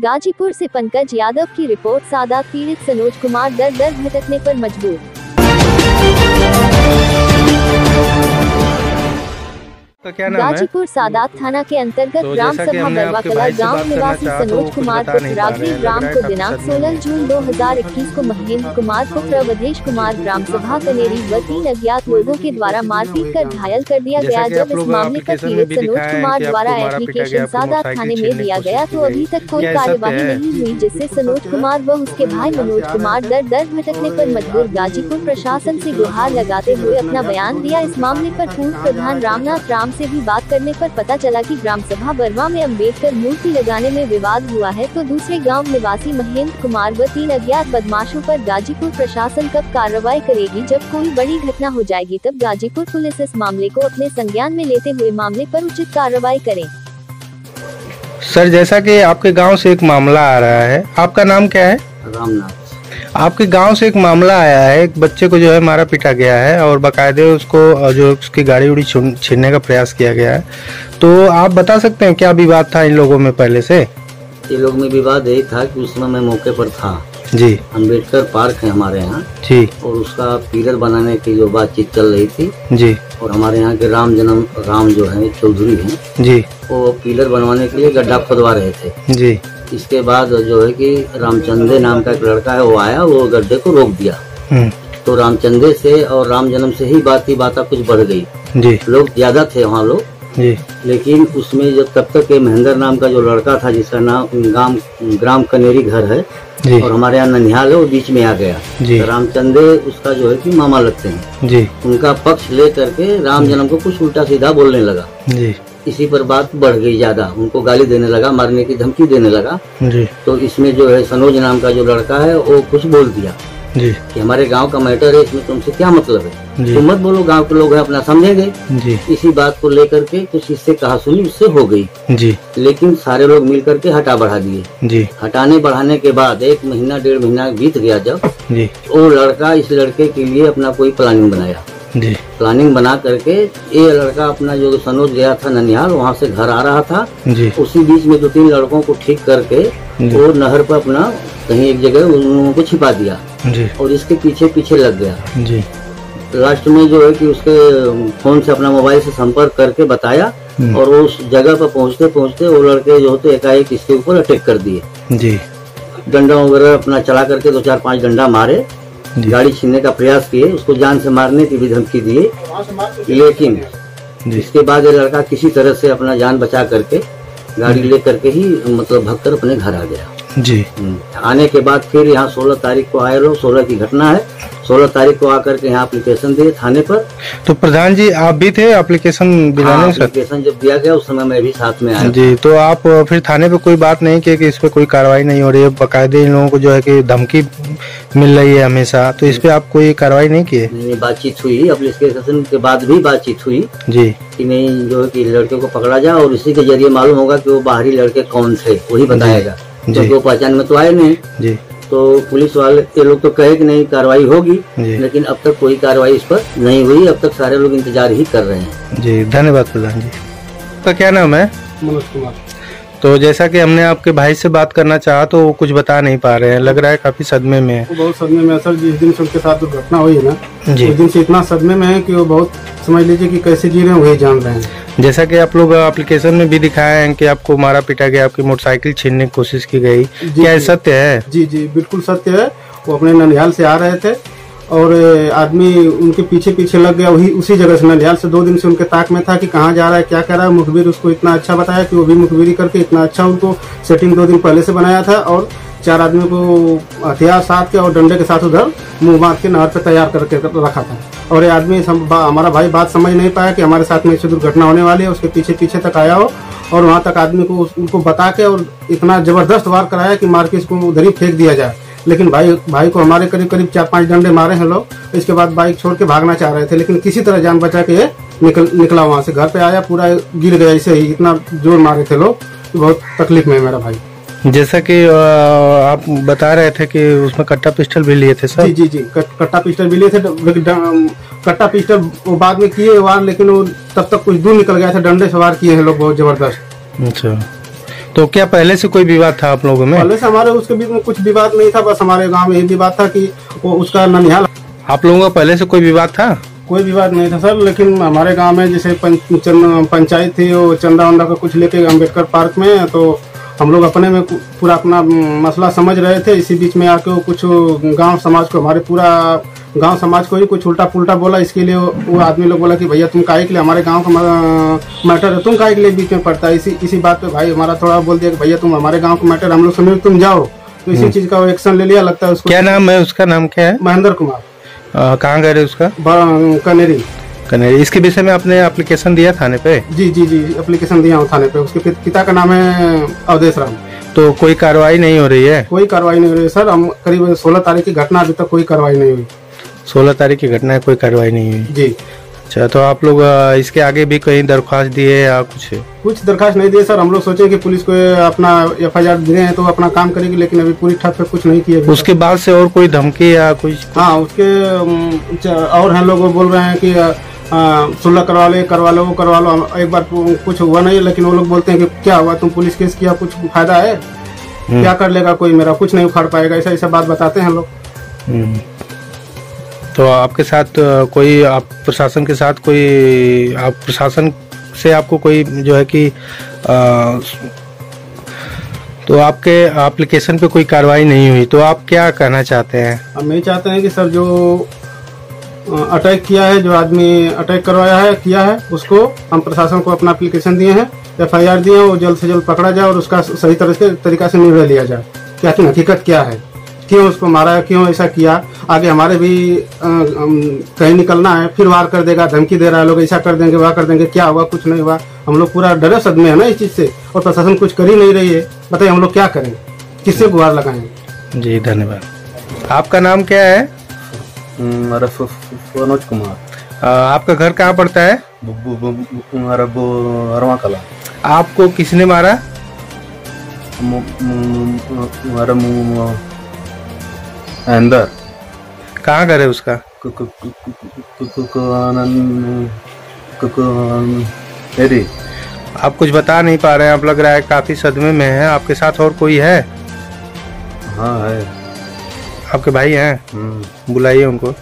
गाजीपुर से पंकज यादव की रिपोर्ट। सादात पीड़ित सनोज कुमार दर दर भटकने पर मजबूर। तो क्या नाम है? गाजीपुर सादात थाना के अंतर्गत ग्राम सभा बरवा कला गाँव निवासी सनोज कुमार पुत्र राघवी राम को दिनांक 16 जून 2021 को महेंद्र कुमार पुत्र अवधेश कुमार ग्राम सभा कनेरी व 3 अज्ञात लोगों के द्वारा मारपीट कर घायल कर दिया गया। जब इस मामले पर पीड़ित सनोज कुमार द्वारा एप्लीकेशन सादात थाने में दिया गया तो अभी तक कोई कार्यवाही नहीं हुई, जिससे सनोज कुमार व उसके भाई मनोज कुमार दर दर भटकने पर मजबूर। गाजीपुर प्रशासन से गुहार लगाते हुए अपना बयान दिया। इस मामले पर पूर्व प्रधान रामनाथ राम से भी बात करने पर पता चला कि ग्राम सभा बरवा में अम्बेडकर मूर्ति लगाने में विवाद हुआ है, तो दूसरे गांव निवासी महेंद्र कुमार व 3 अज्ञात बदमाशों पर गाजीपुर प्रशासन कब कार्रवाई करेगी? जब कोई बड़ी घटना हो जाएगी तब गाजीपुर पुलिस इस मामले को अपने संज्ञान में लेते हुए मामले पर उचित कार्रवाई करे। सर, जैसा कि आपके गांव से एक मामला आ रहा है, आपका नाम क्या है? रामनाथ। आपके गांव से एक मामला आया है, एक बच्चे को जो है मारा पीटा गया है और बकायदे उसको जो उसकी गाड़ी उड़ी छीनने का प्रयास किया गया है, तो आप बता सकते हैं क्या विवाद था इन लोगों में पहले से? ये लोग में विवाद यही था कि उस समय मैं मौके पर था जी। अम्बेडकर पार्क है हमारे यहाँ जी, और उसका पिलर बनाने की जो बातचीत चल रही थी जी, और हमारे यहाँ के राम जो है चौधरी हैं जी, वो पिलर बनवाने के लिए गड्ढा खोदवा रहे थे जी। इसके बाद जो है कि रामचंदे नाम का एक लड़का है, वो आया, वो गड्ढे को रोक दिया। तो रामचंदे से और राम जन्म से ही बात कुछ बढ़ गई जी। लोग ज्यादा थे वहाँ लोग जी, लेकिन उसमें जो तब तक ये महेंद्र नाम का जो लड़का था जिसका नाम ग्राम कनेरी घर है जी, और हमारे यहाँ ननिहाल है, वो बीच में आ गया जी। रामचंदे उसका जो है कि मामा लगते हैं जी। उनका पक्ष ले करके राम जन्म को कुछ उल्टा सीधा बोलने लगा जी। इसी पर बात बढ़ गई ज्यादा, उनको गाली देने लगा, मारने की धमकी देने लगा जी। तो इसमें जो है सनोज नाम का जो लड़का है वो कुछ बोल दिया जी कि हमारे गांव का मैटर है, इसमें तुमसे क्या मतलब है, तुम मत बोलो, गांव के लोग हैं अपना समझेंगे जी। इसी बात को लेकर के कुछ इससे कहा सुनी उससे हो गई जी। लेकिन सारे लोग मिल करके हटा बढ़ा दिए जी। हटाने बढ़ाने के बाद 1 महीना 1.5 महीना बीत गया जब जी, वो लड़का इस लड़के के लिए अपना कोई प्लानिंग बनाया जी। प्लानिंग बना करके ये लड़का अपना जो सनोज गया था ननिहाल, वहाँ से घर आ रहा था जी। उसी बीच में 2-3 लड़कों को ठीक करके वो नहर पर अपना कहीं एक जगह उन लोगों को छिपा दिया जी। और इसके पीछे पीछे लग गया जी। लास्ट में जो है कि उसके फोन से अपना मोबाइल से संपर्क करके बताया और वो उस जगह पर पहुँचते पहुँचते वो लड़के जो होते एकाएक इसके ऊपर अटैक कर दिए जी। डंडा वगैरह अपना चला करके 2-4-5 डंडा मारे, गाड़ी छीनने का प्रयास किए, उसको जान से मारने की भी धमकी दिए, लेकिन इसके बाद ये लड़का किसी तरह से अपना जान बचा करके गाड़ी ले करके ही मतलब भागकर अपने घर आ गया जी। आने के बाद फिर यहाँ 16 तारीख को आए लोग, 16 की घटना है, 16 तारीख को आकर के यहाँ एप्लीकेशन दिए थाने पर। तो प्रधान जी आप भी थे एप्लीकेशन दिलाने में? एप्लीकेशन जब दिया गया उस समय मैं भी साथ में आया जी। तो आप फिर थाने पे कोई बात नहीं की कि इस पे कोई कार्रवाई नहीं हो रही है, बाकायदे इन लोगों को जो है कि धमकी मिल रही है हमेशा, तो इस पे आप कोई कार्रवाई नहीं की? बातचीत हुई, एप्लीकेशन के बाद भी बातचीत हुई जी कि नहीं जो है कि लड़के को पकड़ा जाए और इसी के जरिए मालूम होगा कि वो बाहरी लड़के कौन थे, वही बताएगा, क्योंकि वो पहचान में तो आए नहीं जी। तो पुलिस वाले ये लोग तो कहे कि नहीं कार्रवाई होगी, लेकिन अब तक कोई कार्रवाई इस पर नहीं हुई। अब तक सारे लोग इंतजार ही कर रहे हैं जी। धन्यवाद प्रधान जी। तो क्या नाम है? मनोज कुमार। तो जैसा कि हमने आपके भाई से बात करना चाहा तो वो कुछ बता नहीं पा रहे हैं, लग रहा है काफी सदमे में है। बहुत सदमे में है सर, जिस दिन से उनके साथ दुर्घटना हुई है ना उस दिन से इतना सदमे में है कि वो बहुत समझ लीजिए कि कैसे जी रहे हैं वही जान रहे हैं। जैसा कि आप लोग एप्लीकेशन में भी दिखाए हैं कि आपको मारा पीटा गया, आपकी मोटरसाइकिल छीनने की कोशिश की गई, क्या ये सत्य है? जी जी बिल्कुल सत्य है। वो अपने ननिहाल से आ रहे थे और आदमी उनके पीछे पीछे लग गया, वही उसी जगह से ननिहाल से 2 दिन से उनके ताक में था कि कहाँ जा रहा है, क्या कर रहा है। मुखबिर उसको इतना अच्छा बताया कि वो भी मुखबिरी करके इतना अच्छा उनको सेटिंग 2 दिन पहले से बनाया था और 4 आदमियों को हथियार साथ के और डंडे के साथ उधर मुंह बांध के नहर पे तैयार करके रखा था। और ये आदमी हमारा भाई बात समझ नहीं पाया कि हमारे साथ में इससे दुर्घटना होने वाली है, उसके पीछे पीछे तक आया हो और वहाँ तक आदमी को उनको बता के और इतना जबरदस्त वार कराया कि मार के इसको उधर ही फेंक दिया जाए। लेकिन भाई को हमारे करीब 4-5 डंडे मारे हैं लोग। इसके बाद बाइक छोड़ के भागना चाह रहे थे, लेकिन किसी तरह जान बचा के ये निकला वहाँ से। घर पे आया पूरा गिर गया, ऐसे ही इतना जोर मारे थे लोग, बहुत तकलीफ में है मेरा भाई। जैसा कि आप बता रहे थे कि उसमें कट्टा पिस्टल भी लिए थे सर? जी कट्टा पिस्टल भी लिए थे। कट्टा पिस्टल वो बाद में किए वार, लेकिन वो तब तक कुछ दूर निकल गया था। डंडे से वार किए हैं लोग बहुत जबरदस्त। अच्छा, तो क्या पहले से कोई विवाद था आप लोगों में? पहले से हमारे उसके बीच में कुछ विवाद नहीं था, बस हमारे गांव में यही विवाद था कि वो उसका ननिहाल। आप लोगों का पहले से कोई विवाद था? कोई विवाद नहीं था सर, लेकिन हमारे गांव में जैसे पंचायत थी, वो चंदा वंदा का कुछ लेके अम्बेडकर पार्क में, तो हम लोग अपने में पूरा अपना मसला समझ रहे थे। इसी बीच में आके वो कुछ गांव समाज को, हमारे पूरा गांव समाज को ही कुछ उल्टा पुल्टा बोला। इसके लिए वो आदमी लोग बोला कि भैया तुम काहे के लिए, हमारे गांव का मैटर है, तुम काहे के लिए बीच में पड़ता है। इसी बात पे भाई हमारा थोड़ा बोल दिया कि भैया तुम हमारे गाँव का मैटर हम लोग सुने, तुम जाओ। तो इसी चीज का वो एक्शन ले लिया, लगता है उसको। क्या नाम है उसका? नाम क्या है? महेंद्र कुमार। कहाँ गए उसका? कनेरी। कनेरी। इसके विषय में आपने एप्लीकेशन दिया थाने पे? जी एप्लीकेशन दिया हूँ थाने पे। उसके पिता का नाम है अवधेश राम। तो कोई कार्रवाई नहीं हो रही है? कोई कार्रवाई नहीं हो रही है सर। हम करीब 16 तारीख की घटना, अभी तक कोई कार्रवाई नहीं हुई। 16 तारीख की घटना है, कोई कार्रवाई नहीं हुई जी। अच्छा, तो आप लोग इसके आगे भी कहीं दरख्वास्त दिए या कुछ दरखास्त नहीं दिए सर। हम लोग सोचे कि पुलिस को अपना FIR दिए हैं तो अपना काम करेगी, लेकिन अभी पूरी ठप पे कुछ नहीं किया। उसके बाद से और कोई धमकी या कुछ? हाँ, उसके और हैं लोग बोल रहे हैं कि सुलह करवा लो वो करवा लो। एक बार कुछ हुआ नहीं, लेकिन वो लोग बोलते हैं कि क्या हुआ, तुम पुलिस केस किया, कुछ फायदा है? क्या कर लेगा कोई, मेरा कुछ नहीं उखाड़ पाएगा, ऐसा बात बताते हैं लोग। तो आपके साथ कोई, आप प्रशासन के साथ कोई, आप प्रशासन से आपको कोई जो है कि तो आपके एप्लीकेशन पे कोई कार्रवाई नहीं हुई, तो आप क्या कहना चाहते हैं? हम यही चाहते हैं कि सर जो अटैक किया है, जो आदमी अटैक करवाया है, किया है, उसको हम प्रशासन को अपना एप्लीकेशन दिए हैं, FIR दिए हैं, वो जल्द से जल्द पकड़ा जाए और उसका सही तरीका से निर्णय लिया जाए कि आखिर हकीकत क्या है, क्यों उसको मारा है, क्यों ऐसा किया। आगे हमारे भी कहीं निकलना है, फिर वार कर देगा, धमकी दे रहा है लोग, ऐसा कर देंगे वह कर देंगे। क्या हुआ, कुछ नहीं हुआ। हम लोग पूरा डरे सदमे है ना इस चीज से, और प्रशासन कुछ कर ही नहीं रही है। बताइए हम लोग क्या करें, किससे गुहार लगाएं? जी धन्यवाद। आपका नाम क्या है? मनोज कुमार। आपका घर कहाँ पड़ता है? अरवा कला। आपको किसने मारा? अंदर। कहाँ घर है उसका? आप कुछ बता नहीं पा रहे हैं, आप लग रहा है काफी सदमे में है। आपके साथ और कोई है? हाँ है। आपके भाई हैं? बुलाइए उनको।